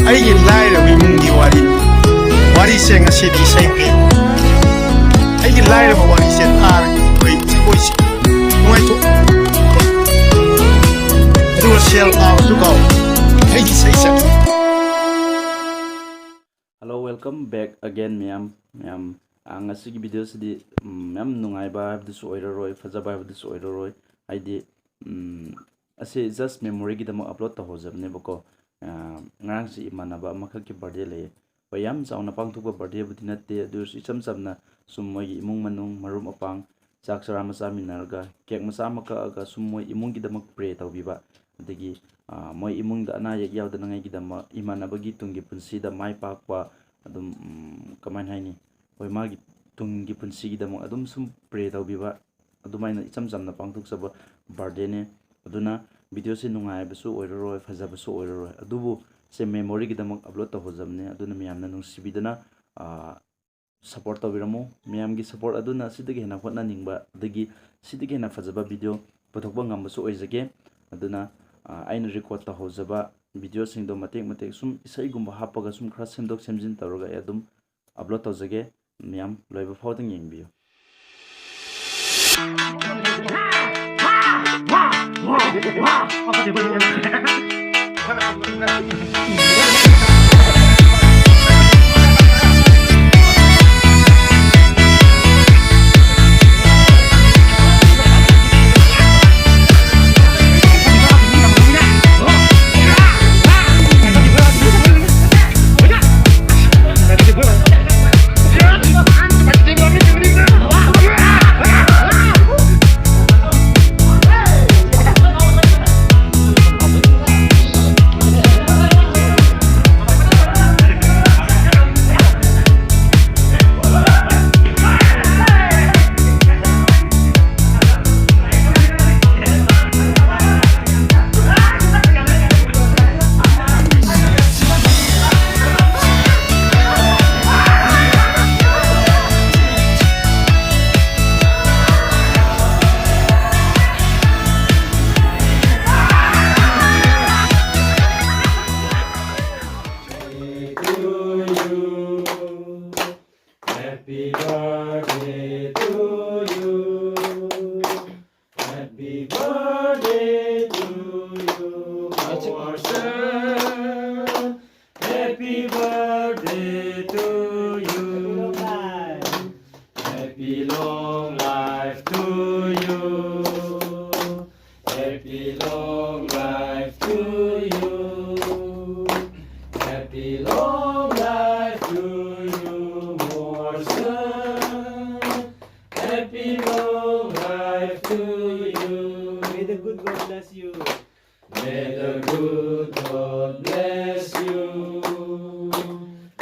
I get lighter with Mungi What is saying a city same game. I get lighter with what he said. Wait, voice. Do a shell out to go. I say something. Hello, welcome back again, ma'am. Ang asigi video sidi ma'am nungai ba have this order roy, fazaba have this order roy. I did ase just memory gidamo upload to hozab ne bako. Ngang si imanaba makaki birthday le bayam sauna pangthukba birthday budi natte dur isam samna summoi imung manung marum apang chak sara masa minarga kek masa maka aga summoi imung gidamak pray tawbiba adagi moi imung da ana yak yawda nangai gidama imanabagi tungi punsi da mai pakwa adum kaman haini hoi magi tungi punsi gidamok adum sum pray tawbiba adumaina isam samna pangthuk saba birthday ne aduna video se nungai basu oiroi faza basu oiroi adubu se memory gidamak upload to hojamne aduna miyamna nungsibidana support tawbiramo miyamgi support aduna sidagi hena hotna ningba adagi sidagi hena fazaba video pothokba ngambasu oizage aduna aina record to hojaba video singdo matek sum isai gumba hapaga sum khra semdok semjin tawraga adum upload tawjage miyam loiba phawding yengbiyo Happy birthday to you. Happy birthday to you, Mowarson. Happy birthday to you. Happy long life to you. Happy long life to you. Happy long life to you, Mowarson. Happy long life to you. May the good God bless you. May the good God bless you.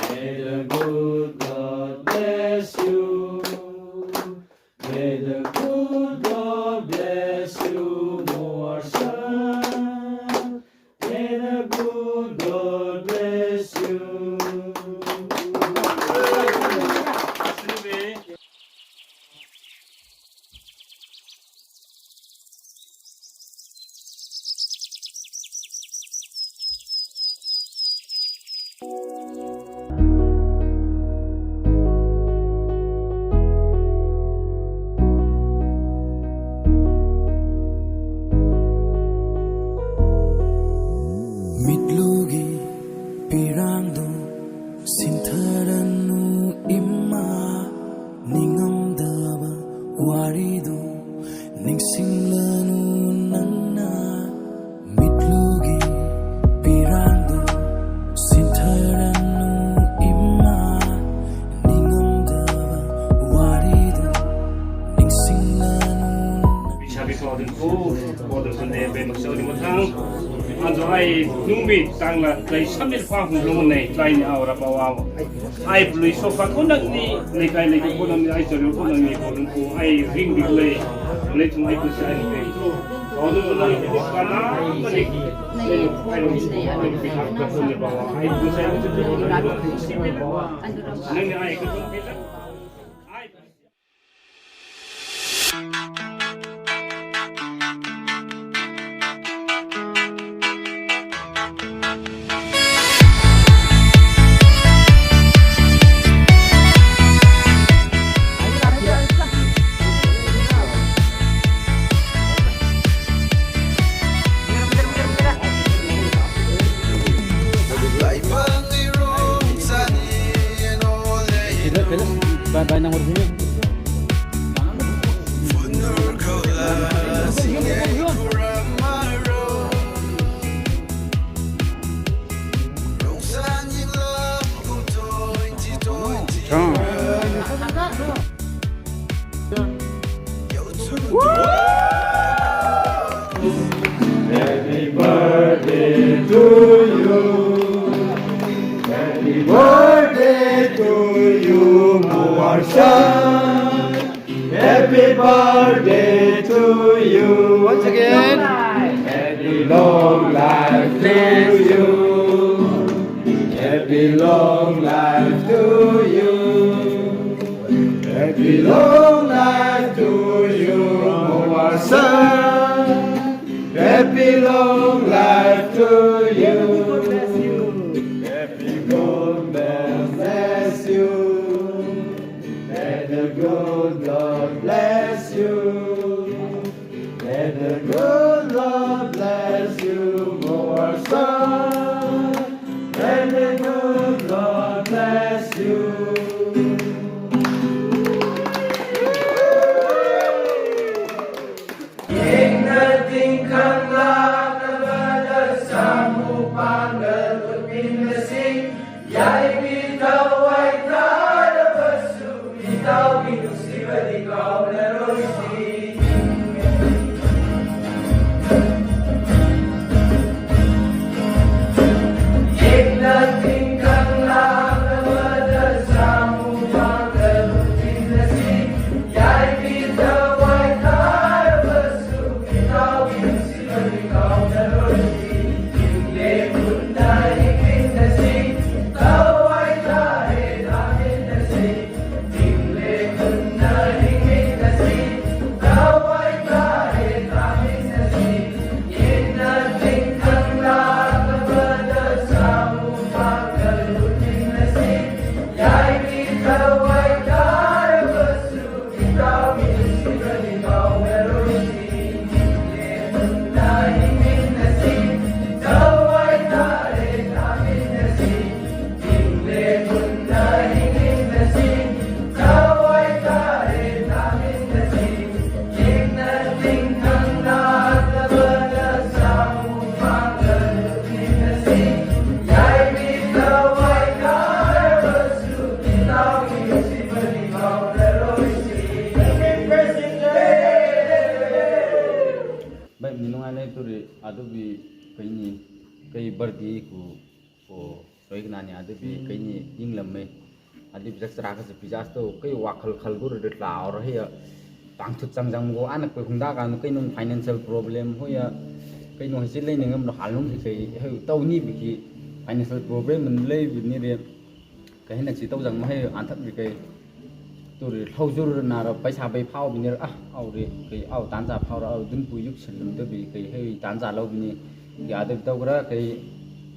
May the good God bless you. May the good God bless you, Mowarson. May the good God bless you. Mitlugi pirangdo sintharanu imma ningamdaba waridu ningsinglanu nangna mitlugi pirangdu sintharanu imma ningamdaba waridu ningsinglanu Sabi ko din po, kodong sa nebe, magsauli mo tang. Anzo ay numit tang la kay samil pa kung lumunay kay ni aura pawaw. Ay bluy so pa ko ni kay ko nang ay sorry ko nang ni ko ay ring biglay. Ulit mo ay ko sa ni kay. Kodong mo nang ko kana malik. Ay no piktak ka po ni bawa. Ay ko sa ni ko nang nang ay ko piktak. Ay Bye nang urusnya. Happy birthday to you. Happy birthday to you, Mowarson. Happy birthday to you. Once again. Happy long life to you. Happy long life to you. Happy long life to you, Mowarson. Happy long life to you. Happy God bless you. Let the good Lord bless you. Let the good Lord bless you, Mowarson. Let the good Lord bless you. Kay birthday ku roi nani adubi kay ni yinglam me adib jaksra ka pizza to kay wakhal khalgur de la or he pangthut changjang go anak pe hungda ka no kay nung financial problem ho ya kay no hisil le ningam no halung kay tau ni bi ki financial problem mun le bi ni re kay nak si tau jang ma he anthak bi kay tu re thaujur na ra paisa bai phau bi ni a au re kay au tan ja phau ra au dun pu yuk silum to bi kay he tan ja lo bi ni ya de tau gra kay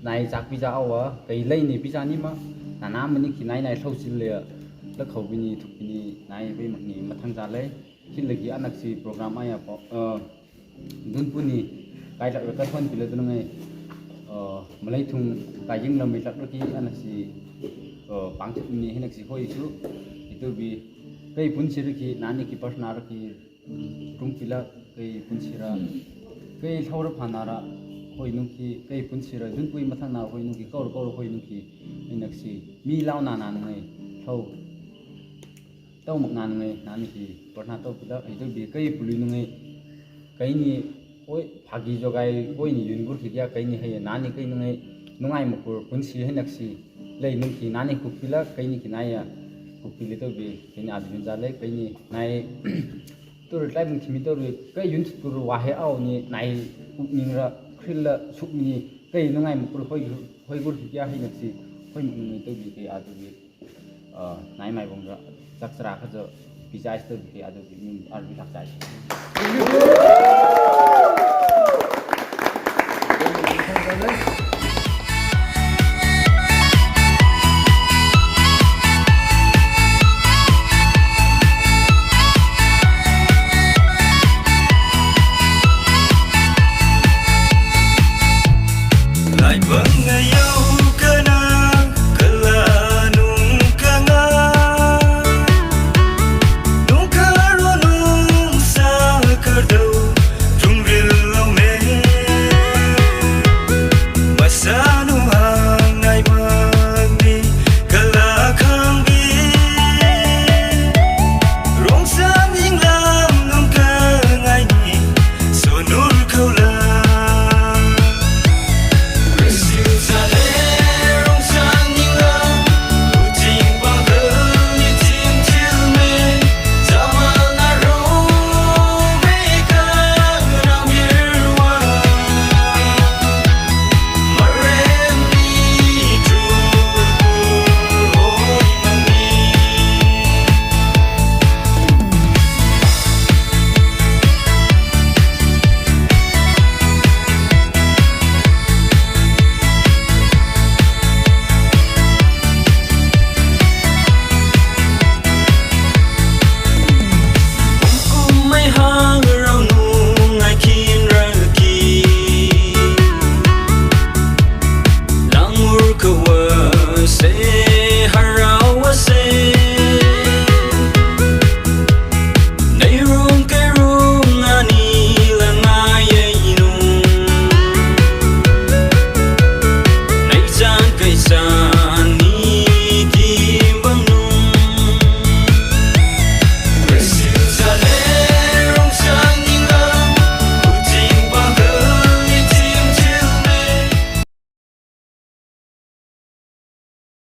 nai chak pizza awa kay lei ni pizza ni ma nana mani ki nai thau sil le la khau bi ni thuk bi ni nai be mak ni mathang ja le kin le gi anak si program aya dun pu ni kai la ka thon pi le tu ngai malai thung kai jing lam mi lak ki anak si pang thuk ni hinak si hoi chu itu bi kai pun sir ki nani ki personal ki krum pila kai punchira kai thawra phanara hoi nuki kai punchira jun pui mathang na hoi nuki kaur hoi nuki inaksi mi lau na ngai thau tau mak ngai nan ki porna to pila ai to bi kai pului ngai kai ni oi phagi jogai oi ni yungur ki ya kai ni he nani kai nungai mapur punchi hinaksi lei nuki nani kupila kai ni kinaya kupili to bi kini admin jale kai ni nai tur lai mung thimi to kai yun tur wa he au ni nai ukningra khilla sukni kai nungai mapur hoi gur ki ya hinaksi hoi mung to bi kai adu bi nai mai bongra sakra khajo bijai to bi adu bi min arbi tak jai